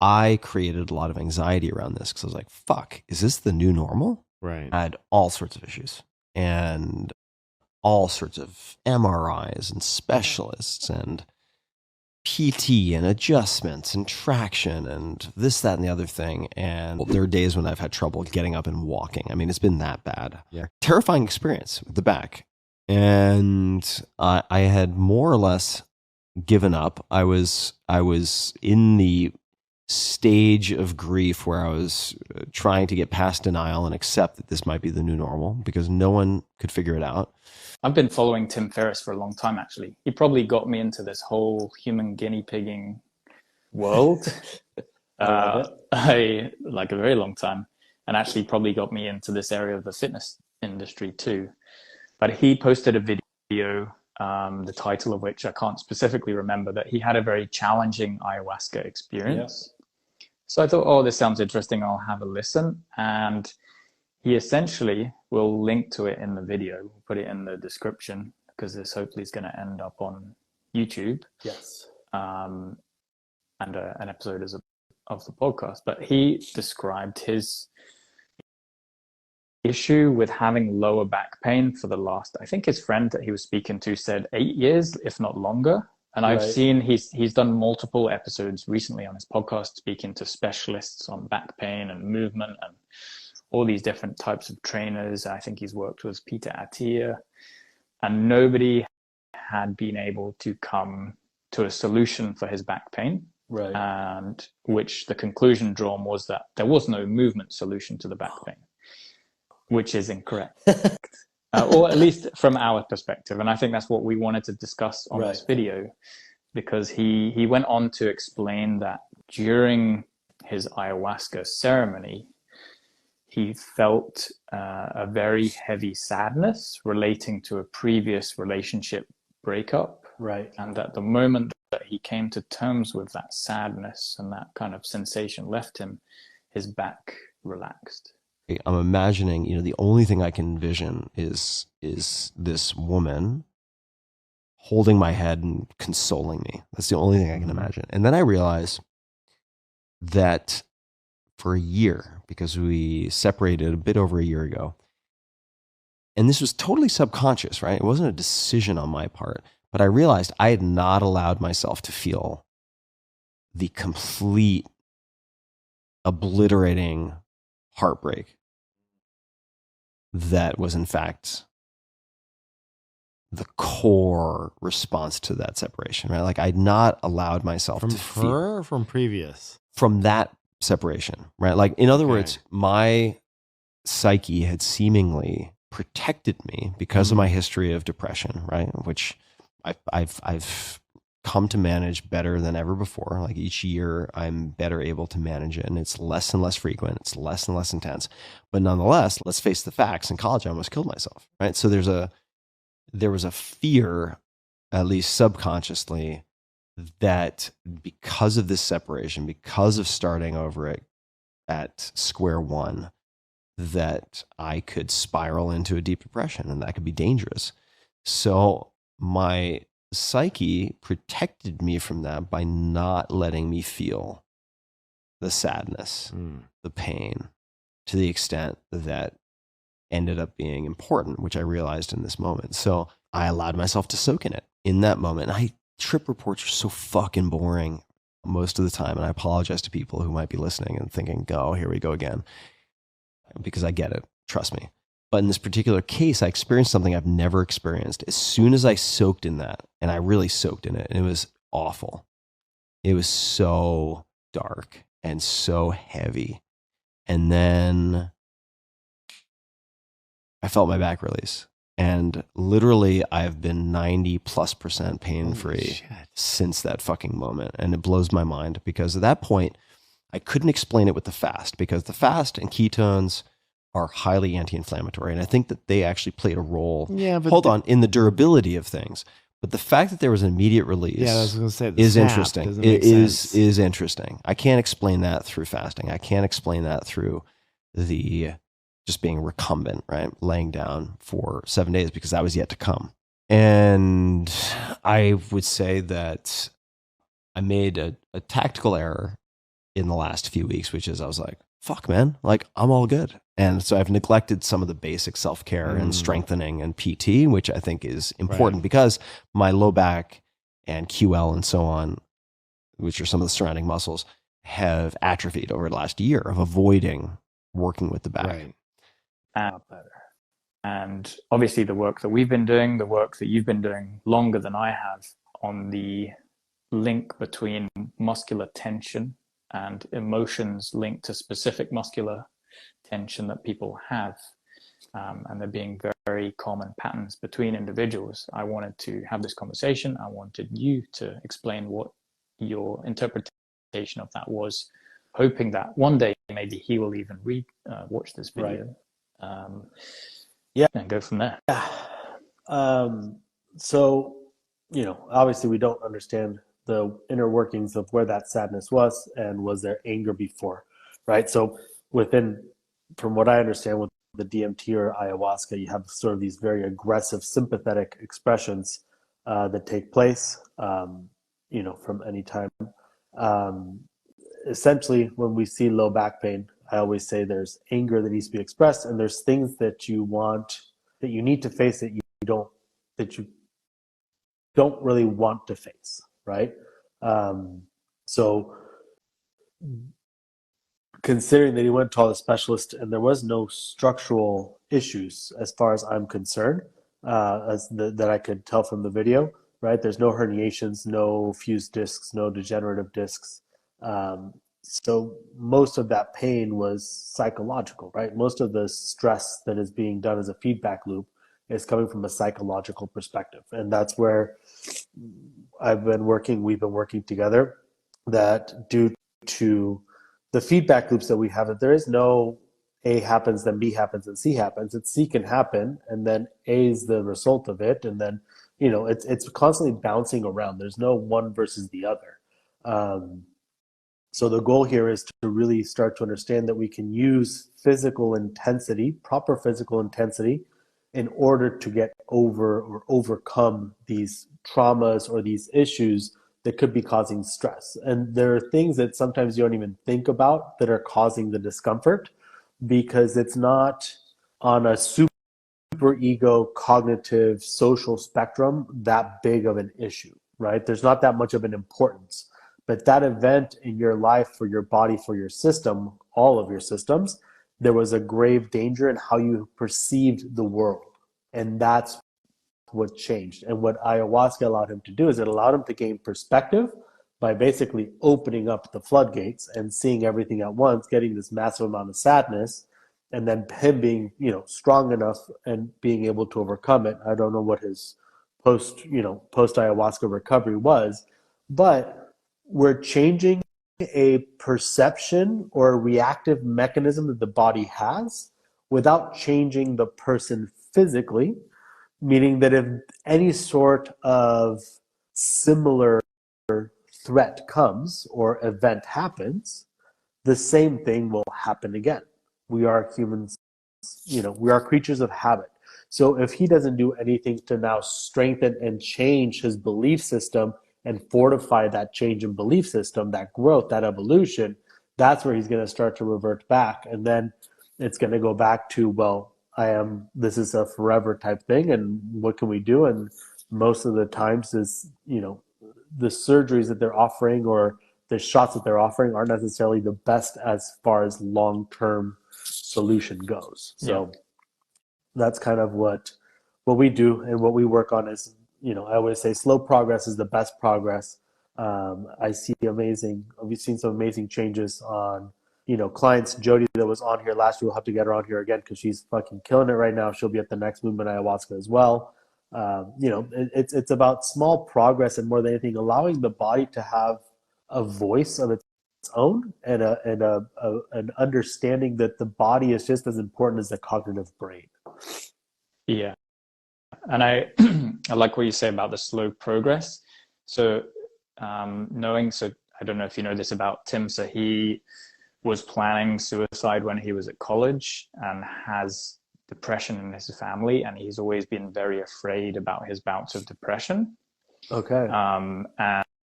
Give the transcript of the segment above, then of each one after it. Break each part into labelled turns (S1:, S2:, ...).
S1: I created a lot of anxiety around this because I was like, fuck, is this the new normal?
S2: Right.
S1: I had all sorts of issues and all sorts of MRIs and specialists and PT and adjustments and traction and this, that, and the other thing. And there are days when I've had trouble getting up and walking. I mean, it's been that bad.
S2: Yeah.
S1: Terrifying experience with the back. And I had more or less given up. I was in the stage of grief where I was trying to get past denial and accept that this might be the new normal because no one could figure it out.
S3: I've been following Tim Ferriss for a long time, actually. He probably got me into this whole human guinea pigging world. I like a very long time, and actually probably got me into this area of the fitness industry too. But he posted a video, the title of which I can't specifically remember, that he had a very challenging ayahuasca experience. Yeah. So I thought, oh, this sounds interesting. I'll have a listen. And he essentially will link to it in the video. We'll put it in the description because this hopefully is going to end up on YouTube.
S4: Yes.
S3: And an episode of the podcast. But he described his issue with having lower back pain for the last, I think his friend that he was speaking to said 8 years, if not longer. And I've seen he's done multiple episodes recently on his podcast, speaking to specialists on back pain and movement and all these different types of trainers. I think he's worked with Peter Attia, and nobody had been able to come to a solution for his back pain.
S4: Right.
S3: And which the conclusion drawn was that there was no movement solution to the back pain, which is incorrect. Or at least from our perspective. And I think that's what we wanted to discuss on this video, because he went on to explain that during his ayahuasca ceremony, he felt a very heavy sadness relating to a previous relationship breakup.
S4: Right.
S3: And at the moment that he came to terms with that sadness and that kind of sensation left him, his back relaxed.
S1: I'm imagining, the only thing I can envision is this woman holding my head and consoling me. That's the only thing I can imagine. And then I realize that for a year, because we separated a bit over a year ago, and this was totally subconscious, right? It wasn't a decision on my part, but I realized I had not allowed myself to feel the complete obliterating heartbreak that was in fact the core response to that separation, right? Like I'd not allowed myself
S2: from
S1: to
S2: her
S1: feel
S2: or from previous,
S1: from that separation, right? Like in other words, my psyche had seemingly protected me because of my history of depression, right? Which I've come to manage better than ever before. Like each year I'm better able to manage it, and it's less and less frequent. It's less and less intense, but nonetheless, let's face the facts. In college, I almost killed myself, right? So there was a fear, at least subconsciously, that because of this separation, because of starting over at square one, that I could spiral into a deep depression, and that could be dangerous. So my psyche protected me from that by not letting me feel the sadness, the pain, to the extent that ended up being important, which I realized in this moment. So I allowed myself to soak in it in that moment. Trip reports are so fucking boring most of the time, and I apologize to people who might be listening and thinking, "Oh, here we go again," because I get it. Trust me. But in this particular case, I experienced something I've never experienced. As soon as I soaked in that, and I really soaked in it, and it was awful. It was so dark and so heavy. And then I felt my back release. And literally, I've been 90+% pain-free since that fucking moment. And it blows my mind because at that point, I couldn't explain it with the fast, because the fast and ketones are highly anti-inflammatory. And I think that they actually played a role, in the durability of things. But the fact that there was an immediate release is interesting. It is interesting. I can't explain that through fasting. I can't explain that through the just being recumbent, right? Laying down for 7 days, because that was yet to come. And I would say that I made a tactical error in the last few weeks, which is I was like, fuck, man, like I'm all good. And so I've neglected some of the basic self-care and strengthening and PT, which I think is important because my low back and QL and so on, which are some of the surrounding muscles, have atrophied over the last year of avoiding working with the back.
S3: And obviously the work that we've been doing, the work that you've been doing longer than I have on the link between muscular tension and emotions linked to specific muscular tension that people have. And there being very common patterns between individuals. I wanted to have this conversation. I wanted you to explain what your interpretation of that was, hoping that one day maybe he will even watch this video. And go from there.
S2: So, obviously we don't understand the inner workings of where that sadness was, and was there anger before, right? So from what I understand with the DMT or ayahuasca, you have sort of these very aggressive sympathetic expressions that take place, from any time. Essentially, when we see low back pain, I always say there's anger that needs to be expressed, and there's things that you need to face that you don't really want to face, right? So considering that he went to all the specialists and there was no structural issues as far as I'm concerned, that I could tell from the video, right? There's no herniations, no fused discs, no degenerative discs. So most of that pain was psychological, right? Most of the stress that is being done as a feedback loop is coming from a psychological perspective. And that's where we've been working together, that due to the feedback loops that we have, that there is no A happens, then B happens, and C happens. It's C can happen, and then A is the result of it. And then, it's constantly bouncing around. There's no one versus the other. So the goal here is to really start to understand that we can use proper physical intensity, in order to get over or overcome these traumas or these issues that could be causing stress. And there are things that sometimes you don't even think about that are causing the discomfort, because it's not on a super ego, cognitive, social spectrum that big of an issue, right? There's not that much of an importance. But that event in your life, for your body, for your system, all of your systems, there was a grave danger in how you perceived the world. And that's what changed. And what ayahuasca allowed him to do is it allowed him to gain perspective by basically opening up the floodgates and seeing everything at once, getting this massive amount of sadness, and then him being, strong enough and being able to overcome it. I don't know what his post ayahuasca recovery was, but we're changing a perception or a reactive mechanism that the body has without changing the person physically, meaning that if any sort of similar threat comes or event happens, the same thing will happen again. We are humans, we are creatures of habit. So if he doesn't do anything to now strengthen and change his belief system and fortify that change in belief system, that growth, that evolution, that's where he's going to start to revert back. And then it's going to go back to, this is a forever type thing, and what can we do? And most of the times is, the surgeries that they're offering or the shots that they're offering aren't necessarily the best as far as long-term solution goes. So that's kind of what we do and what we work on is, I always say slow progress is the best progress. We've seen some amazing changes on, clients. Jody that was on here last year, we'll have to get her on here again because she's fucking killing it right now. She'll be at the next Movement Ayahuasca as well. It's about small progress, and more than anything, allowing the body to have a voice of its own and an understanding that the body is just as important as the cognitive brain.
S3: Yeah. And I like what you say about the slow progress. So I don't know if you know this about Tim. So he was planning suicide when he was at college and has depression in his family. And he's always been very afraid about his bouts of depression.
S2: Okay.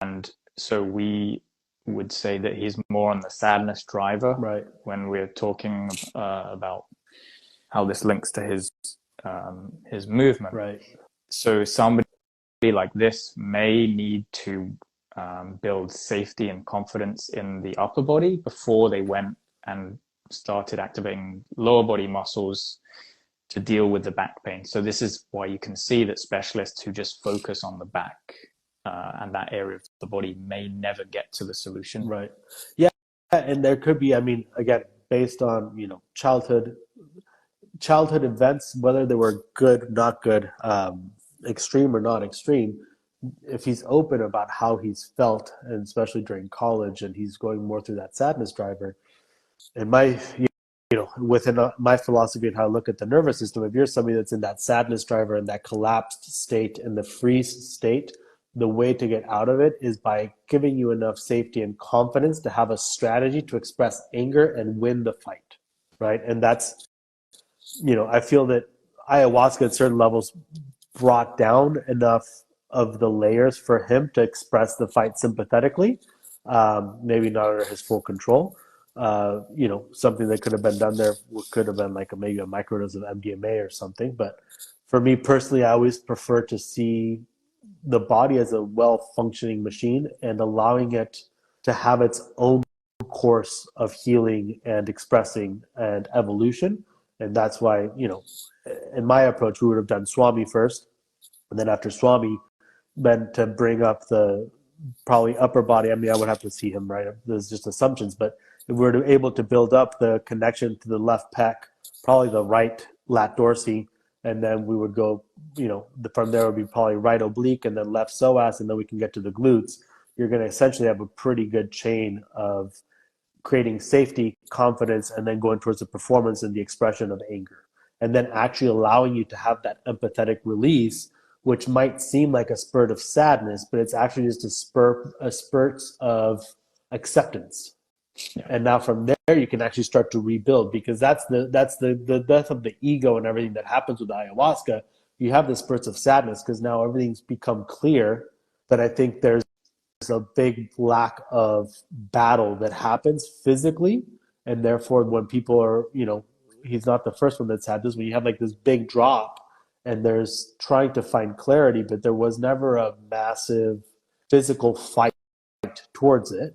S3: And so we would say that he's more on the sadness driver.
S2: Right.
S3: When we're talking about how this links to his movement.
S2: Right.
S3: So somebody like this may need to build safety and confidence in the upper body before they went and started activating lower body muscles to deal with the back pain. So this is why you can see that specialists who just focus on the back and that area of the body may never get to the solution.
S2: Right. Yeah. And there could be, I mean, again, based on, childhood events, whether they were good, not good, extreme or not extreme, if he's open about how he's felt, and especially during college, and he's going more through that sadness driver, and within my philosophy and how I look at the nervous system, if you're somebody that's in that sadness driver and that collapsed state and the freeze state, the way to get out of it is by giving you enough safety and confidence to have a strategy to express anger and win the fight, right? And that's, I feel that ayahuasca at certain levels brought down enough of the layers for him to express the fight sympathetically, maybe not under his full control. Something that could have been done there could have been like maybe a microdose of MDMA or something. But for me personally, I always prefer to see the body as a well-functioning machine and allowing it to have its own course of healing and expressing and evolution. And that's why, in my approach, we would have done Swami first. And then after Swami, then to bring up the probably upper body. I mean, I would have to see him, right? There's just assumptions. But if we were able to build up the connection to the left pec, probably the right lat dorsi, and then we would go, from there would be probably right oblique and then left psoas, and then we can get to the glutes. You're going to essentially have a pretty good chain of creating safety, confidence, and then going towards the performance and the expression of anger. And then actually allowing you to have that empathetic release, which might seem like a spurt of sadness, but it's actually just a spurt of acceptance. Yeah. And now from there you can actually start to rebuild, because that's the death of the ego and everything that happens with ayahuasca. You have the spurts of sadness because now everything's become clear, but I think there's a big lack of battle that happens physically, and therefore when people are, he's not the first one that's had this, when you have like this big drop and there's trying to find clarity, but there was never a massive physical fight towards it,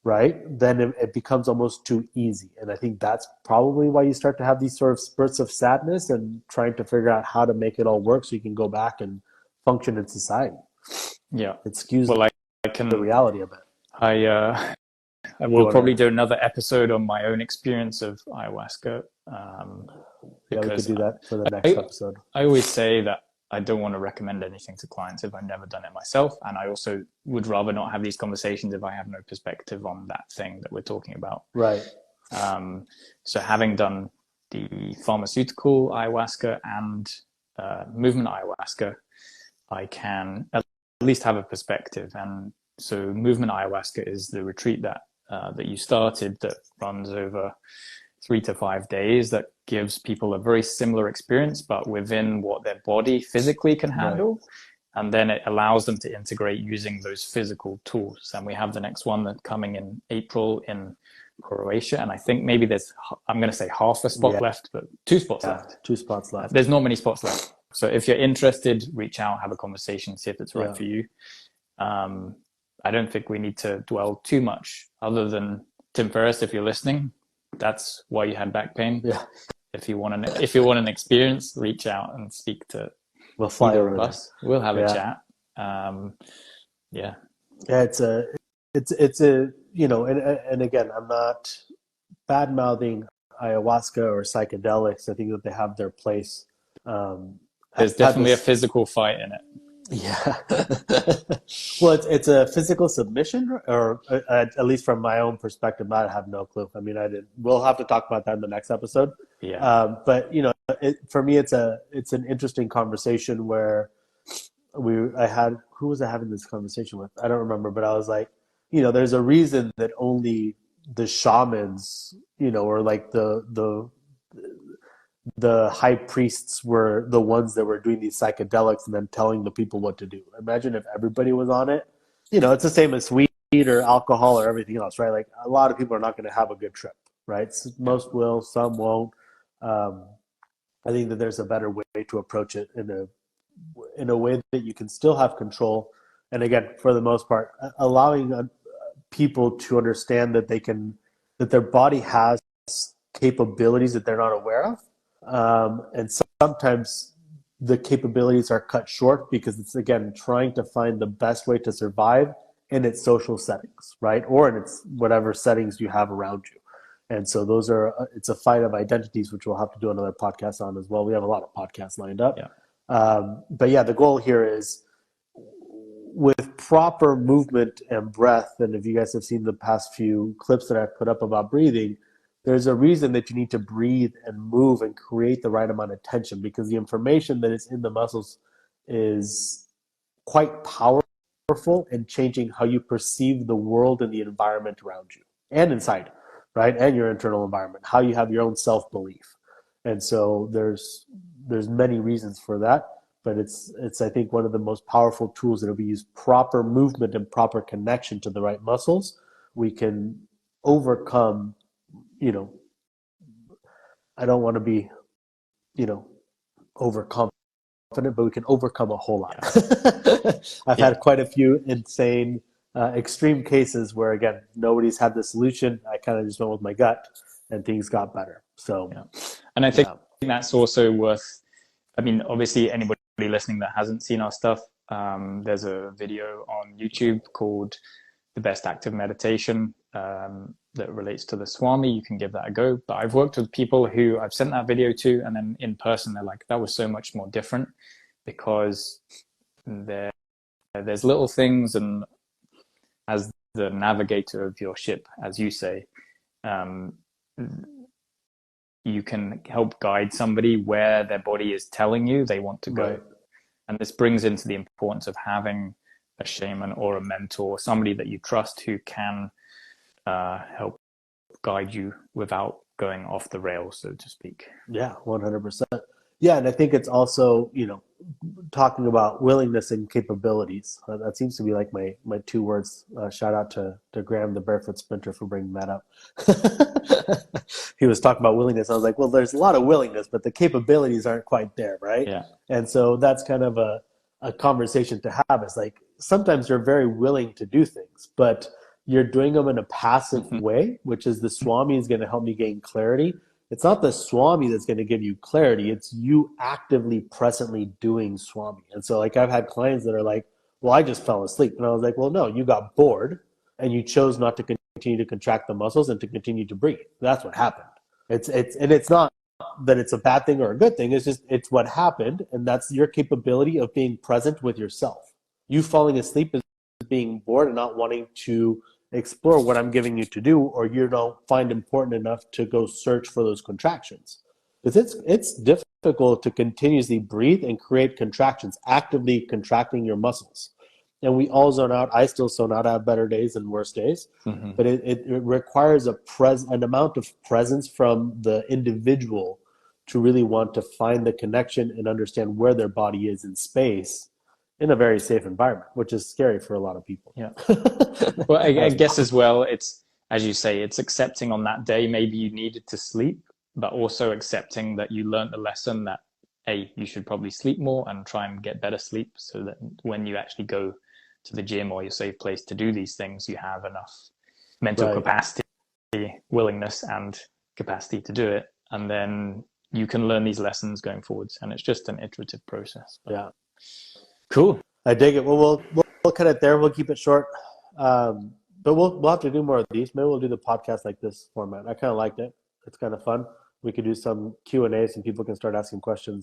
S2: right? Then it becomes almost too easy. And I think that's probably why you start to have these sort of spurts of sadness and trying to figure out how to make it all work so you can go back and function in society.
S3: Yeah.
S2: It skews the reality of it.
S3: I will probably do another episode on my own experience of ayahuasca.
S2: We could do that for the next episode.
S3: I always say that I don't want to recommend anything to clients if I've never done it myself. And I also would rather not have these conversations if I have no perspective on that thing that we're talking about.
S2: Right.
S3: So having done the pharmaceutical ayahuasca and movement ayahuasca, I can at least have a perspective. And so movement ayahuasca is the retreat that you started that runs over 3 to 5 days, that gives people a very similar experience, but within what their body physically can handle. Right. And then it allows them to integrate using those physical tools. And we have the next one that's coming in April in Croatia. And I think maybe there's, I'm going to say half a spot left, but 2 spots left.
S2: 2 spots left.
S3: There's not many spots left. So if you're interested, reach out, have a conversation, see if it's right for you. I don't think we need to dwell too much other than Tim Ferriss, if you're listening, that's why you had back pain.
S2: Yeah.
S3: If you want an experience, reach out and speak to
S2: we'll fly over
S3: us. We'll have a chat.
S2: Yeah, it's a and again, I'm not bad mouthing ayahuasca or psychedelics. I think that they have their place.
S3: There's definitely a physical fight in it.
S2: Yeah. Well, it's a physical submission, or at least from my own perspective, I have no clue. I mean, we'll have to talk about that in the next episode.
S3: Yeah.
S2: But for me, it's an interesting conversation where who was I having this conversation with? I don't remember, but I was like, there's a reason that only the shamans, or like the high priests were the ones that were doing these psychedelics and then telling the people what to do. Imagine if everybody was on it. It's the same as weed. or alcohol or everything else, right? Like a lot of people are not going to have a good trip, right? Most will, some won't. I think that there's a better way to approach it in a way that you can still have control. And again, for the most part, allowing people to understand that that their body has capabilities that they're not aware of. And sometimes the capabilities are cut short because it's, again, trying to find the best way to survive in its social settings, right? Or in its whatever settings you have around you. And so it's a fight of identities, which we'll have to do another podcast on as well. We have a lot of podcasts lined up.
S3: Yeah.
S2: But yeah, the goal here is with proper movement and breath. And if you guys have seen the past few clips that I've put up about breathing, there's a reason that you need to breathe and move and create the right amount of tension, because the information that is in the muscles is quite powerful in changing how you perceive the world and the environment around you and inside, right? And your internal environment, how you have your own self-belief. And so there's many reasons for that, but it's I think one of the most powerful tools that if we use proper movement and proper connection to the right muscles, we can overcome, I don't want to be, overconfident, but we can overcome a whole lot. I've had quite a few insane, extreme cases where, again, nobody's had the solution. I kind of just went with my gut and things got better. So,
S3: and I think that's also worth, obviously anybody listening that hasn't seen our stuff, there's a video on YouTube called The Best Active Meditation that relates to the Swami. You can give that a go. But I've worked with people who I've sent that video to, and then in person, they're like, that was so much more different, because there's little things, and as the navigator of your ship, as you say, you can help guide somebody where their body is telling you they want to go.
S2: Right.
S3: And this brings into the importance of having a shaman or a mentor, somebody that you trust who can help guide you without going off the rails, so to speak.
S2: Yeah, 100%. Yeah, and I think it's also, talking about willingness and capabilities. That seems to be like my two words. Shout out to Graham, the barefoot sprinter, for bringing that up. He was talking about willingness. I was like, well, there's a lot of willingness, but the capabilities aren't quite there, right?
S3: Yeah.
S2: And so that's kind of a conversation to have. Is like, sometimes you're very willing to do things, but you're doing them in a passive way, which is the Swami is going to help me gain clarity. It's not the Swami that's going to give you clarity. It's you actively, presently doing Swami. And so, like, I've had clients that are like, well, I just fell asleep. And I was like, well, no, you got bored and you chose not to continue to contract the muscles and to continue to breathe. That's what happened. It's not that it's a bad thing or a good thing. It's what happened. And that's your capability of being present with yourself. You falling asleep is being bored and not wanting to explore what I'm giving you to do, or you don't find important enough to go search for those contractions. Because it's difficult to continuously breathe and create contractions, actively contracting your muscles. And we all zone out. I still zone out. I have better days and worse days. But it requires an amount of presence from the individual to really want to find the connection and understand where their body is in space in a very safe environment, which is scary for a lot of people.
S3: Yeah. Well, I guess as well, it's, as you say, it's accepting on that day, maybe you needed to sleep, but also accepting that you learned a lesson that, you should probably sleep more and try and get better sleep, so that when you actually go to the gym or your safe place to do these things, you have enough mental capacity, willingness, and capacity to do it. And then you can learn these lessons going forwards. And it's just an iterative process.
S2: Yeah.
S3: Cool.
S2: I dig it. Well, we'll cut it there. We'll keep it short. But we'll have to do more of these. Maybe we'll do the podcast like this format. I kind of liked it. It's kind of fun. We could do some Q&As and people can start asking questions